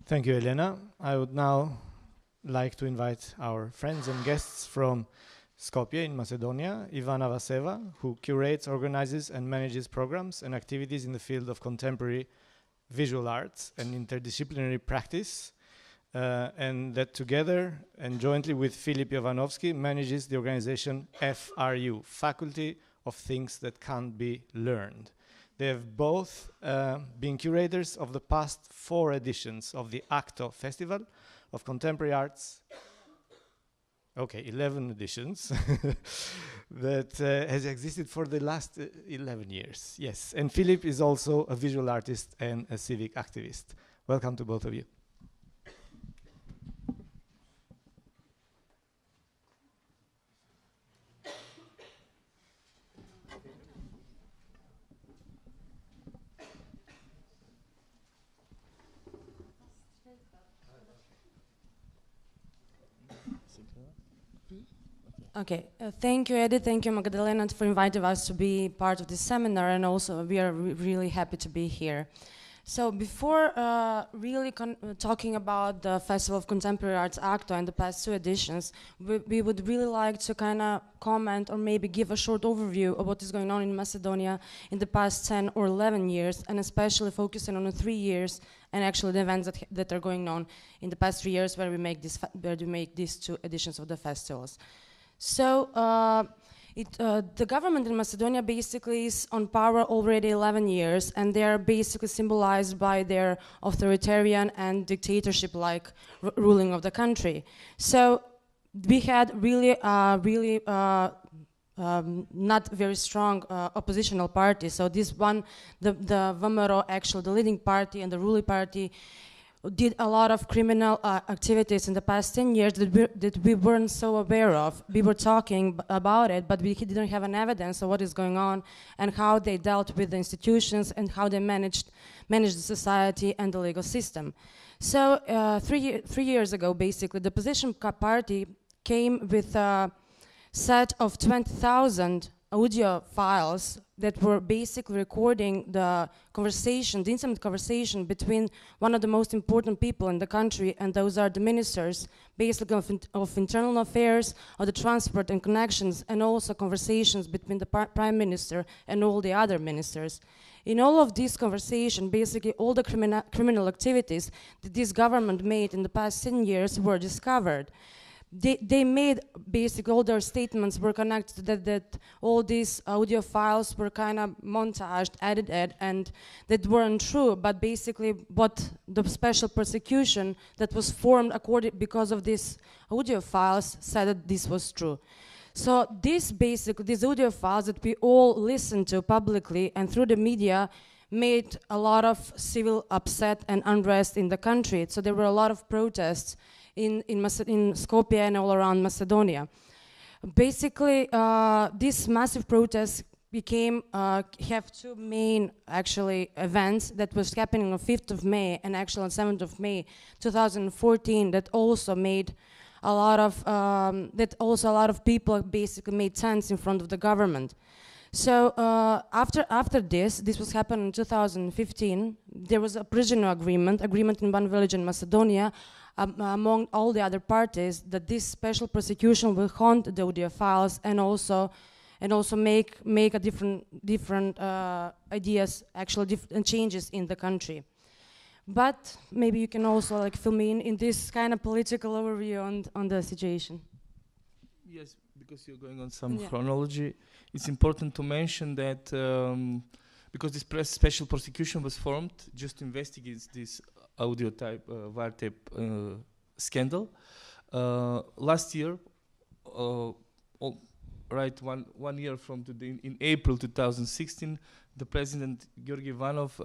Thank you, Elena. I would now like to invite our friends and guests from Skopje in Macedonia, Ivana Vaseva, who curates, organizes, and manages programs and activities in the field of contemporary visual arts and interdisciplinary practice, and that together and jointly with Filip Jovanovski manages the organization FRU, Faculty of Things That Can't Be Learned. They have both been curators of the past 4 editions of the Akto Festival of Contemporary Arts. Okay, 11 editions that has existed for the last 11 years. Yes, and Filip is also a visual artist and a civic activist. Welcome to both of you. Okay, thank you, Eddie. Thank you, Magdalena, for inviting us to be part of this seminar, and also we are really happy to be here. So before really talking about the Festival of Contemporary Arts Akto and the past 2 editions, we would really like to kind of comment or maybe give a short overview of what is going on in Macedonia in the past 10 or 11 years, and especially focusing on the 3 years and actually the events that are going on in the past 3 years where we make these 2 editions of the festivals. So the government in Macedonia basically is on power already 11 years, and they are basically symbolized by their authoritarian and dictatorship-like ruling of the country. So we had really not very strong oppositional party. So this one, the VMRO, actually the leading party and the ruling party, did a lot of criminal activities in the past 10 years that we weren't so aware of. We were talking about it, but we didn't have an evidence of what is going on and how they dealt with the institutions and how they managed the society and the legal system. So 3 years ago, basically, the opposition party came with a set of 20,000 audio files that were basically recording the intimate conversation between one of the most important people in the country, and those are the ministers, basically of internal affairs, of the transport and connections, and also conversations between the prime minister and all the other ministers. In all of these conversations, basically all the criminal activities that this government made in the past 10 years were discovered. They made basically all their statements were connected that all these audio files were kind of montaged, edited, and that weren't true. But basically, what the special prosecution that was formed because of these audio files said that this was true. So these audio files that we all listened to publicly and through the media made a lot of civil upset and unrest in the country. So there were a lot of protests in Skopje and all around Macedonia. Basically, these massive protests have 2 main actually events that was happening on 5th of May and actually on 7th of May 2014 that also made a lot of people basically made tents in front of the government. So after this was happened in 2015, there was a prisoner agreement in one village in Macedonia among all the other parties that this special prosecution will hunt the audio files and also make a different ideas, actual different changes in the country. But maybe you can also fill me in this kind of political overview on the situation. Yes, because you're going on some chronology, it's important to mention that because this special prosecution was formed just to investigate this audio type wiretap scandal. Last year, one year from today, in April 2016, the President Georgi Ivanov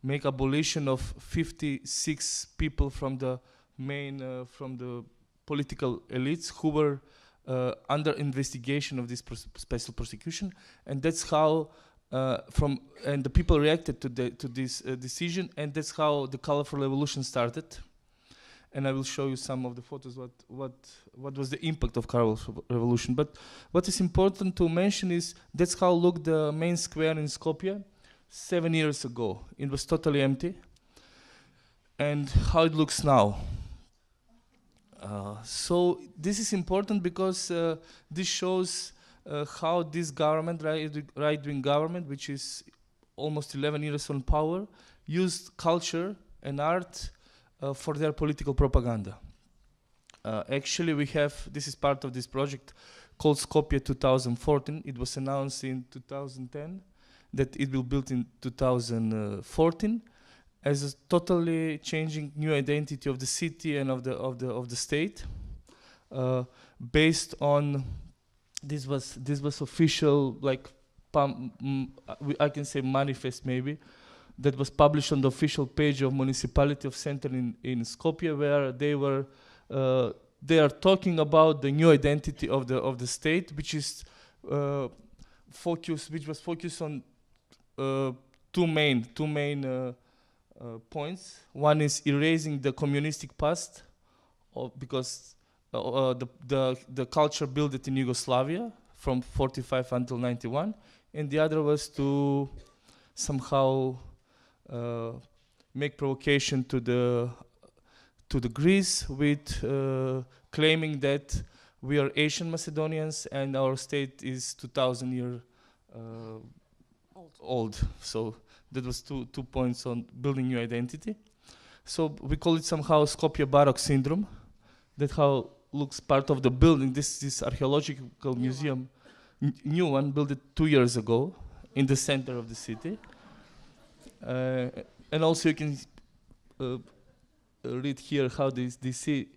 make abolition of 56 people from the from the political elites who were under investigation of this special prosecution, and that's how and the people reacted to this decision, and that's how the colorful revolution started. And I will show you some of the photos. What was the impact of colorful revolution? But what is important to mention is that's how looked the main square in Skopje 7 years ago. It was totally empty. and how it looks now. So this is important because this shows how this government, right-wing government, which is almost 11 years on power, used culture and art for their political propaganda. Actually, we have, this is part of this project called Skopje 2014. It was announced in 2010 that it will be built in 2014 as a totally changing new identity of the city and of the state, based on this was official, like I can say manifest maybe, that was published on the official page of municipality of center in Skopje, where they are talking about the new identity of the state, which is focused on two main points. One is erasing the communistic past, because the culture built in Yugoslavia from 45 until 91, and the other was to somehow make provocation to the Greece with claiming that we are Asian Macedonians and our state is 2,000 years old. So that was two points on building new identity. So we call it somehow Skopje Baroque syndrome. That how looks part of the building. This archaeological museum, new one, built it 2 years ago in the center of the city. And also you can read here how they see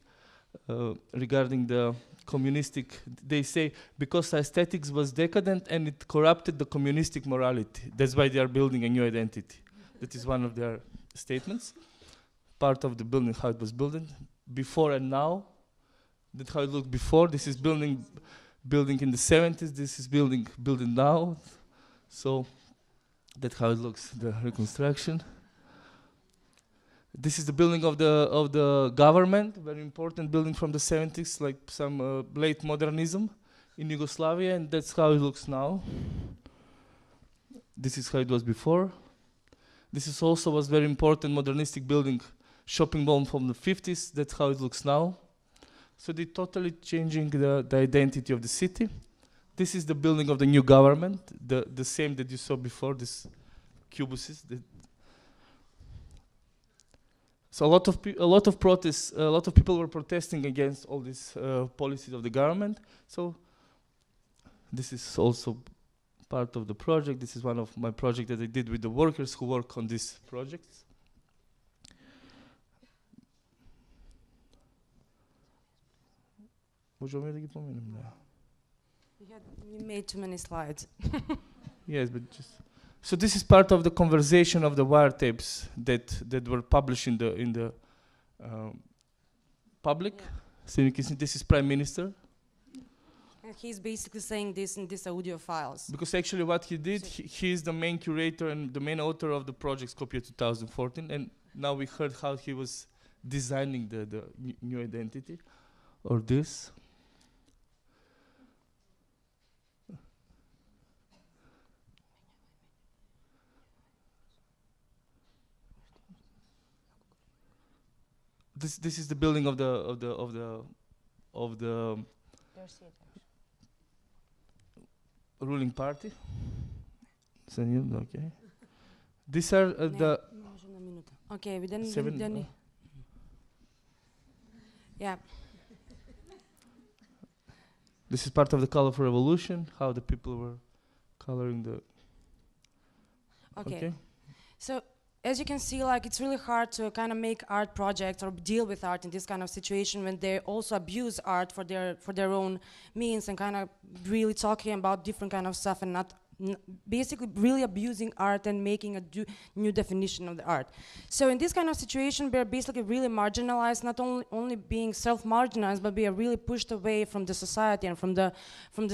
regarding the communistic, they say because aesthetics was decadent and it corrupted the communistic morality. That's why they are building a new identity. That is one of their statements. Part of the building, how it was built, before and now. That's how it looked before. This is building in the 70s. This is building now. So that's how it looks, the reconstruction. This is the building of the government, very important building from the 70s, like some late modernism in Yugoslavia, and that's how it looks now. This is how it was before. This is also was very important modernistic building, shopping mall from the 50s. That's how it looks now. So they're totally changing the identity of the city. This is the building of the new government, the same that you saw before, this cubuses. So a lot of protests, a lot of people were protesting against all these policies of the government. So this is also part of the project. This is one of my projects that I did with the workers who work on these projects. You made too many slides. Yes, but just so this is part of the conversation of the wiretaps that were published in the public. Yeah. So you can see this is Prime Minister. And he's basically saying this in these audio files. Because actually what he did, he is the main curator and the main author of the project Skopje 2014, and now we heard how he was designing the new identity, or this. This is the building of the ruling party. Okay. These are the. Okay, we then. Yeah. This is part of the colorful revolution. How the people were coloring the. Okay. So. As you can see, like it's really hard to kind of make art projects or deal with art in this kind of situation when they also abuse art for their own means and kind of really talking about different kind of stuff and not basically really abusing art and making a new definition of the art. So in this kind of situation, we're basically really marginalized, not only being self-marginalized, but we are really pushed away from the society and from the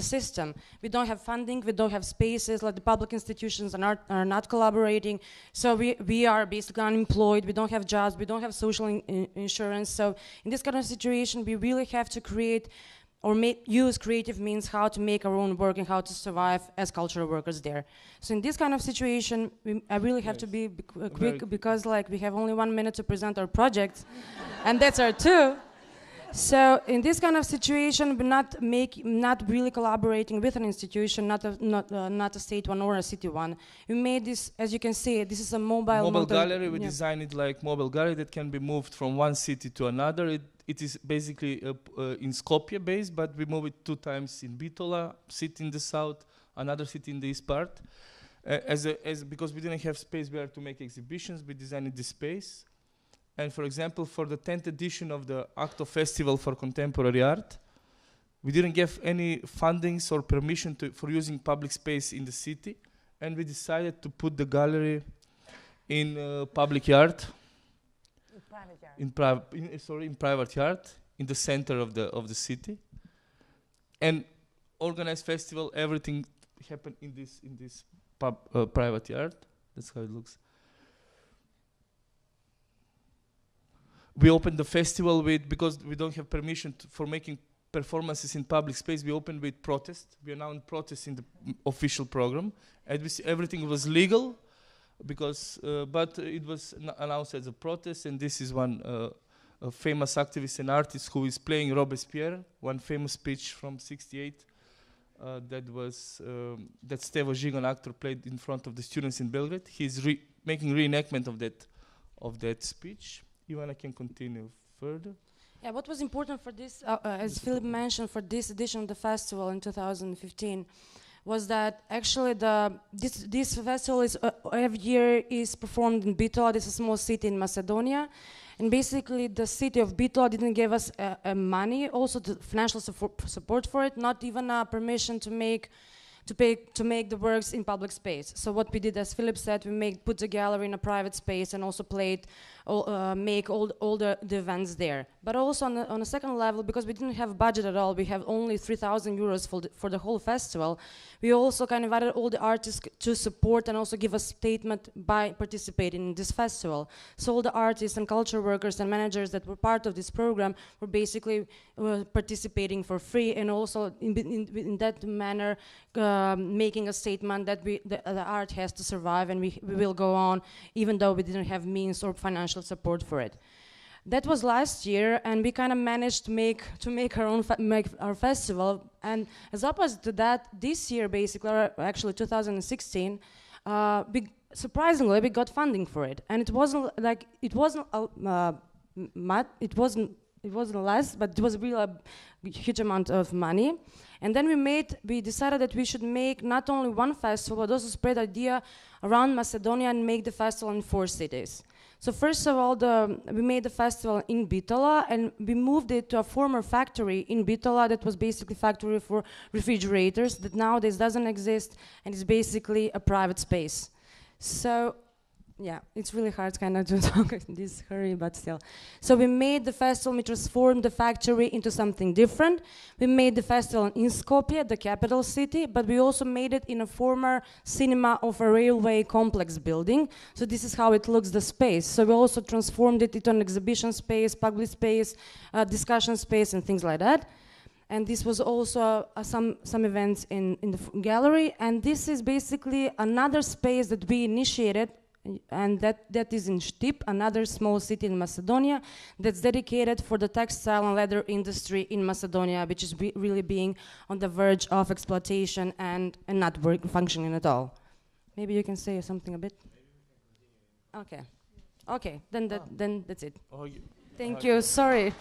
system. We don't have funding, we don't have spaces, like the public institutions are not collaborating. So we are basically unemployed, we don't have jobs, we don't have social insurance. So in this kind of situation, we really have to create or use creative means how to make our own work and how to survive as cultural workers there. So in this kind of situation, I really have to be quick because like we have only 1 minute to present our project, and that's our two. So in this kind of situation, we're not really collaborating with an institution, not a state one or a city one. We made this, as you can see, this is a mobile gallery. We designed it like mobile gallery that can be moved from one city to another. It is basically in Skopje based, but we move it 2 times in Bitola, city in the south, another city in the east part. Because we didn't have space where to make exhibitions, we designed this space. And for example, for the 10th edition of the Akto Festival for Contemporary Art, we didn't get any fundings or permission for using public space in the city, and we decided to put the gallery in public yard. In private yard, in the center of the city, and organized festival. Everything happened in this private yard. That's how it looks. We opened the festival because we don't have permission for making performances in public space. We opened with protest. We announced protest in the official program, and everything was legal. But it was announced as a protest, and this is one a famous activist and artist who is playing Robespierre, one famous speech from '68 that Stevo Žigon, actor, played in front of the students in Belgrade. He's making reenactment of that speech. Ivana can continue further. Yeah, what was important for this, as Filip mentioned, for this edition of the festival in 2015, was that actually this festival is every year is performed in Bitola. This is a small city in Macedonia, and basically the city of Bitola didn't give us money, also the financial support for it, not even permission to make the works in public space. So what we did, as Filip said, we put the gallery in a private space and also make all the events there. But also on a second level, because we didn't have budget at all, we have only 3,000 euros for the whole festival. We also kind of invited all the artists to support and also give a statement by participating in this festival. So all the artists and culture workers and managers that were part of this program were basically participating for free, and also in that manner making a statement that the art has to survive, and we will go on even though we didn't have means or financial support for it. That was last year, and we kind of managed to make our festival. And as opposite to that, this year, basically, or actually 2016, surprisingly we got funding for it, and it wasn't less, but it was really a huge amount of money. And then we decided that we should make not only one festival, but also spread idea around Macedonia and make the festival in 4 cities. So first of all, we made the festival in Bitola, and we moved it to a former factory in Bitola that was basically a factory for refrigerators that nowadays doesn't exist, and is basically a private space. So yeah, it's really hard kind of to talk in this hurry, but still. So we made the festival, we transformed the factory into something different. We made the festival in Skopje, the capital city, but we also made it in a former cinema of a railway complex building. So this is how it looks, the space. So we also transformed it into an exhibition space, public space, discussion space, and things like that. And this was also some events in the gallery. And this is basically another space that we initiated, and that is in Štip, another small city in Macedonia, that's dedicated for the textile and leather industry in Macedonia, which is really being on the verge of exploitation and not functioning at all. Maybe you can say something a bit? Okay, then that's it. Thank you, sorry.